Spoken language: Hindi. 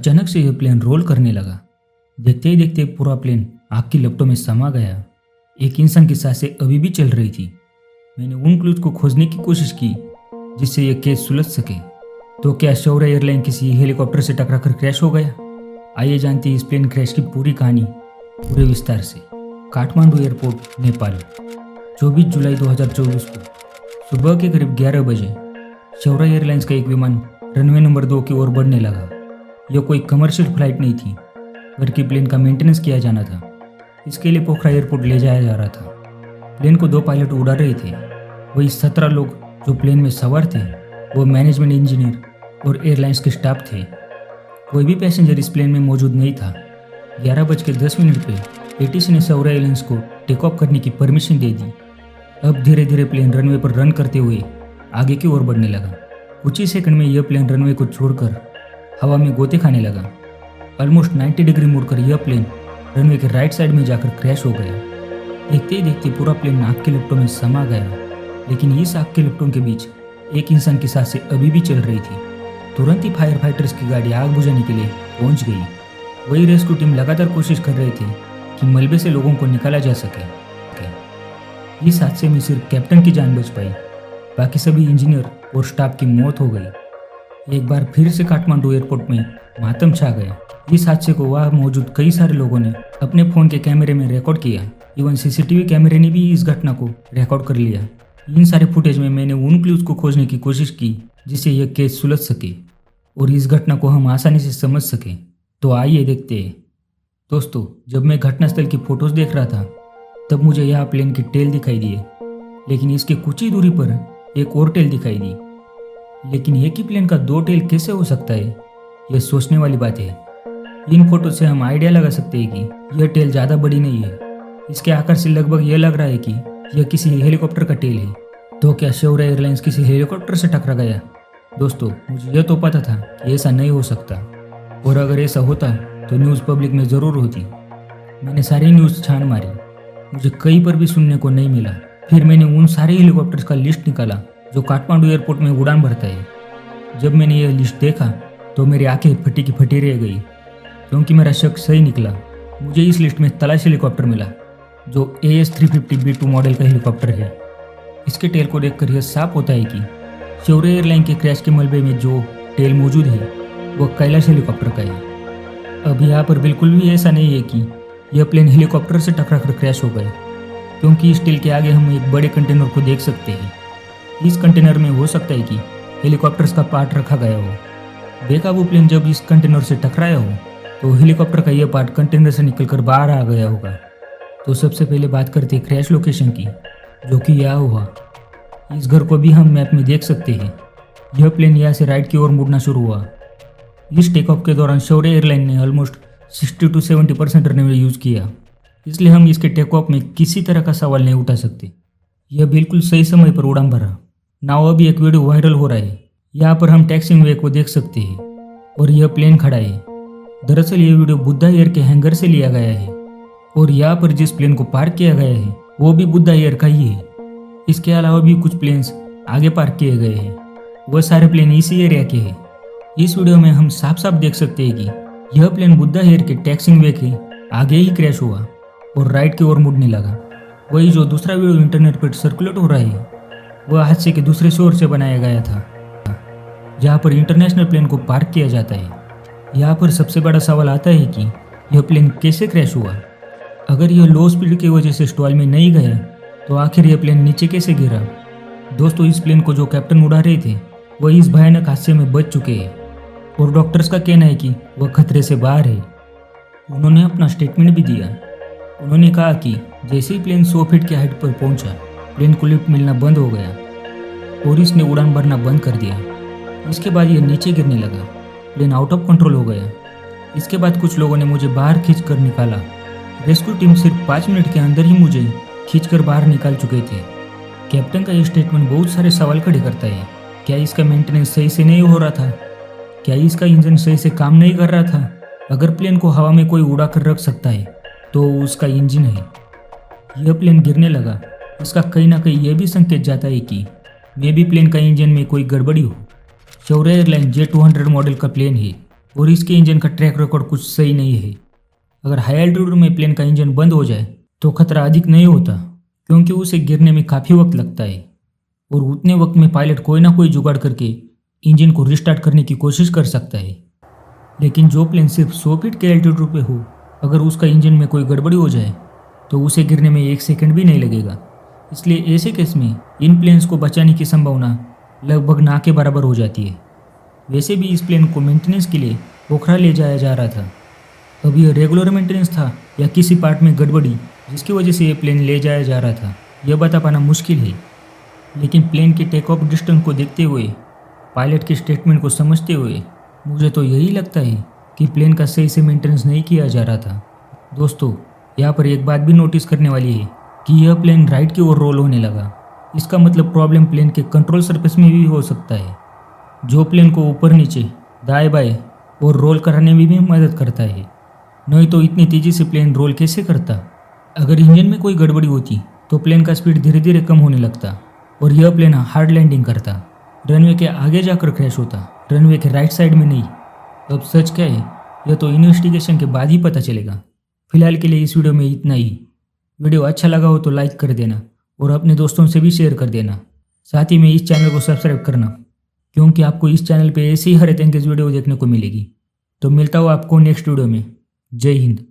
अचानक से यह प्लेन रोल करने लगा। देखते ही देखते पूरा प्लेन आग की लपटों में समा गया। एक इंसान की सांसें अभी भी चल रही थी। मैंने उन क्लूज को खोजने की कोशिश की जिससे यह केस सुलझ सके। तो क्या शौर्य एयरलाइन किसी हेलीकॉप्टर से टकराकर क्रैश हो गया? आइए जानते हैं इस प्लेन क्रैश की पूरी कहानी पूरे विस्तार से। काठमांडू एयरपोर्ट, नेपाल, 24 जुलाई 2024 को सुबह के करीब 11 बजे शौर्य एयरलाइंस का एक विमान रनवे नंबर 2 की ओर बढ़ने लगा। यह कोई कमर्शियल फ्लाइट नहीं थी, बल्कि प्लेन का मेंटेनेंस किया जाना था। इसके लिए पोखरा एयरपोर्ट ले जाया जा रहा था। प्लेन को 2 पायलट उड़ा रहे थे। वही 17 लोग जो प्लेन में सवार थे वो मैनेजमेंट इंजीनियर और एयरलाइंस के स्टाफ थे। कोई भी पैसेंजर इस प्लेन में मौजूद नहीं था। 11:10 पे एटीसी ने शौर्य एयरलाइंस को टेक ऑफ करने की परमिशन दे दी। अब धीरे धीरे प्लेन रनवे पर रन करते हुए आगे की ओर बढ़ने लगा। कुछ ही सेकंड में यह प्लेन रनवे को छोड़कर हवा में गोते खाने लगा। ऑलमोस्ट 90 डिग्री मुड़कर यह प्लेन रनवे के राइट साइड में जाकर क्रैश हो गया। देखते ही देखते पूरा प्लेन आग के लपटों में समा गया। लेकिन इस आग के लपटों के बीच एक इंसान की सांसें अभी भी चल रही थी। तुरंत ही फायर फाइटर्स की गाड़ी आग बुझाने के लिए पहुंच गई। वही रेस्क्यू टीम लगातार कोशिश कर रहे थे कि मलबे से लोगों को निकाला जा सके। इस हादसे में सिर्फ कैप्टन की जान बच पाई, बाकी सभी इंजीनियर और स्टाफ की मौत हो गई। एक बार फिर से काठमांडू एयरपोर्ट में मातम छा गया। इस हादसे को वहां मौजूद कई सारे लोगों ने अपने फोन के कैमरे में रिकॉर्ड किया। इवन सीसीटीवी कैमरे ने भी इस घटना को रिकॉर्ड कर लिया। इन सारे फुटेज में मैंने उन क्लूज को खोजने की कोशिश की जिससे यह केस सुलझ सके और इस घटना को हम आसानी से समझ सकें। तो आइए देखते हैं। दोस्तों, जब मैं घटनास्थल की फोटोज देख रहा था तब मुझे यहाँ प्लेन की टेल दिखाई दी, लेकिन इसके कुछ ही दूरी पर एक और टेल दिखाई दी। लेकिन एक ही प्लेन का 2 टेल कैसे हो सकता है? यह सोचने वाली बात है। इन फोटो से हम आइडिया लगा सकते हैं कि यह टेल ज़्यादा बड़ी नहीं है। इसके आकार से लगभग यह लग रहा है कि यह किसी हेलीकॉप्टर का टेल है। तो क्या शौर्य एयरलाइंस किसी हेलीकॉप्टर से टकरा गया? दोस्तों, मुझे यह तो पता था कि ऐसा नहीं हो सकता, और अगर ऐसा होता तो न्यूज़ पब्लिक में ज़रूर होती। मैंने सारी न्यूज़ छान मारी, मुझे कहीं पर भी सुनने को नहीं मिला। फिर मैंने उन सारे हेलीकॉप्टर्स का लिस्ट निकाला जो काठमांडू एयरपोर्ट में उड़ान भरता है। जब मैंने यह लिस्ट देखा तो मेरी आंखें फटी की फटी रह गई, क्योंकि मेरा शक सही निकला। मुझे इस लिस्ट में तलाश हेलीकॉप्टर मिला जो AS350B2 मॉडल का हेलीकॉप्टर है। इसके टेल को देखकर यह साफ होता है कि शौर्य एयरलाइन के क्रैश के मलबे में जो टेल मौजूद है वह कैलाश हेलीकॉप्टर का है। अब यहाँ पर बिल्कुल भी ऐसा नहीं है कि यह प्लेन हेलीकॉप्टर से टकराकर क्रैश हो गया, क्योंकि इस टेल के आगे हम एक बड़े कंटेनर को देख सकते हैं। इस कंटेनर में हो सकता है कि हेलीकॉप्टर्स का पार्ट रखा गया हो। बेकाबू प्लेन जब इस कंटेनर से टकराया हो तो हेलीकॉप्टर का यह पार्ट कंटेनर से निकलकर बाहर आ गया होगा। तो सबसे पहले बात करते हैं क्रैश लोकेशन की, जो कि यह हुआ। इस घर को भी हम मैप में देख सकते हैं। यह प्लेन यहाँ से राइट की ओर मुड़ना शुरू हुआ। इस टेक ऑफ के दौरान शौर्य एयरलाइन ने ऑलमोस्ट 60 to 70% रनवे यूज़ किया, इसलिए हम इसके टेक ऑफ में किसी तरह का सवाल नहीं उठा सकते। यह बिल्कुल सही समय पर उड़ान भरा। नाउ अभी एक वीडियो वायरल हो रहा है। यहाँ पर हम टैक्सिंग वे को देख सकते हैं और यह प्लेन खड़ा है। दरअसल यह वीडियो बुद्धा एयर के हैंगर से लिया गया है, और यहाँ पर जिस प्लेन को पार्क किया गया है वो भी बुद्धा एयर का ही है। इसके अलावा भी कुछ प्लेन्स आगे पार्क किए गए हैं, वह सारे प्लेन इसी एरिया के हैं। इस वीडियो में हम साफ साफ देख सकते हैं कि यह प्लेन बुद्धा एयर के टैक्सिंग वे के आगे ही क्रैश हुआ और राइट की ओर मुड़ने लगा। वही जो दूसरा वीडियो इंटरनेट पर सर्कुलेट हो रहा है वह हादसे के दूसरे शोर से बनाया गया था, जहाँ पर इंटरनेशनल प्लेन को पार्क किया जाता है। यहाँ पर सबसे बड़ा सवाल आता है कि यह प्लेन कैसे क्रैश हुआ। अगर यह लो स्पीड की वजह से स्टॉल में नहीं गया तो आखिर यह प्लेन नीचे कैसे गिरा? दोस्तों, इस प्लेन को जो कैप्टन उड़ा रहे थे वह इस भयानक हादसे में बच चुके हैं, और डॉक्टर्स का कहना है कि वह खतरे से बाहर है। उन्होंने अपना स्टेटमेंट भी दिया। उन्होंने कहा कि जैसे ही प्लेन 100 फीट की हाइट पर पहुंचा, प्लेन को लिफ्ट मिलना बंद हो गया और इसने उड़ान भरना बंद कर दिया। इसके बाद यह नीचे गिरने लगा। प्लेन आउट ऑफ कंट्रोल हो गया। इसके बाद कुछ लोगों ने मुझे बाहर खींच कर निकाला। रेस्क्यू टीम सिर्फ 5 मिनट के अंदर ही मुझे खींचकर बाहर निकाल चुके थे। कैप्टन का यह स्टेटमेंट बहुत सारे सवाल खड़े करता है। क्या इसका मेंटेनेंस सही से नहीं हो रहा था? क्या इसका इंजन सही से काम नहीं कर रहा था? अगर प्लेन को हवा में कोई उड़ा कर रख सकता है तो उसका इंजन है। यह प्लेन गिरने लगा, इसका कहीं ना कहीं यह भी संकेत जाता है कि मे भी प्लेन का इंजन में कोई गड़बड़ी हो। शौर्य एयरलाइन J200 मॉडल का प्लेन है और इसके इंजन का ट्रैक रिकॉर्ड कुछ सही नहीं है। अगर हाई एल्टीट्यूड में प्लेन का इंजन बंद हो जाए तो खतरा अधिक नहीं होता, क्योंकि उसे गिरने में काफ़ी वक्त लगता है और उतने वक्त में पायलट कोई ना कोई जुगाड़ करके इंजन को रिस्टार्ट करने की कोशिश कर सकता है। लेकिन जो प्लेन सिर्फ 100 फीट के एल्टीट्यूड पे हो, अगर उसका इंजन में कोई गड़बड़ी हो जाए तो उसे गिरने में 1 सेकंड भी नहीं लगेगा। इसलिए ऐसे केस में इन प्लेन्स को बचाने की संभावना लगभग ना के बराबर हो जाती है। वैसे भी इस प्लेन को मेंटेनेंस के लिए पोखरा ले जाया जा रहा था। अब यह रेगुलर मेंटेनेंस था या किसी पार्ट में गड़बड़ी जिसकी वजह से ये प्लेन ले जाया जा रहा था, यह बता पाना मुश्किल है। लेकिन प्लेन के टेक ऑफ डिस्टेंस को देखते हुए, पायलट के स्टेटमेंट को समझते हुए मुझे तो यही लगता है कि प्लेन का सही से मेंटेनेंस नहीं किया जा रहा था। दोस्तों, यहाँ पर एक बात भी नोटिस करने वाली है कि यह प्लेन राइट की ओर रोल होने लगा। इसका मतलब प्रॉब्लम प्लेन के कंट्रोल सरफेस में भी हो सकता है, जो प्लेन को ऊपर नीचे, दाएं बाएं और रोल कराने में भी मदद करता है। नहीं तो इतनी तेज़ी से प्लेन रोल कैसे करता। अगर इंजन में कोई गड़बड़ी होती तो प्लेन का स्पीड धीरे धीरे कम होने लगता और यह प्लेन हार्ड लैंडिंग करता, रनवे के आगे जाकर क्रैश होता, रनवे के राइट साइड में नहीं। अब सच क्या है यह तो इन्वेस्टिगेशन के बाद ही पता चलेगा। फिलहाल के लिए इस वीडियो में इतना ही। वीडियो अच्छा लगा हो तो लाइक कर देना और अपने दोस्तों से भी शेयर कर देना। साथ ही में इस चैनल को सब्सक्राइब करना, क्योंकि आपको इस चैनल पे ऐसी ही हर एंगेज वीडियो देखने को मिलेगी। तो मिलता हूँ आपको नेक्स्ट वीडियो में। जय हिंद।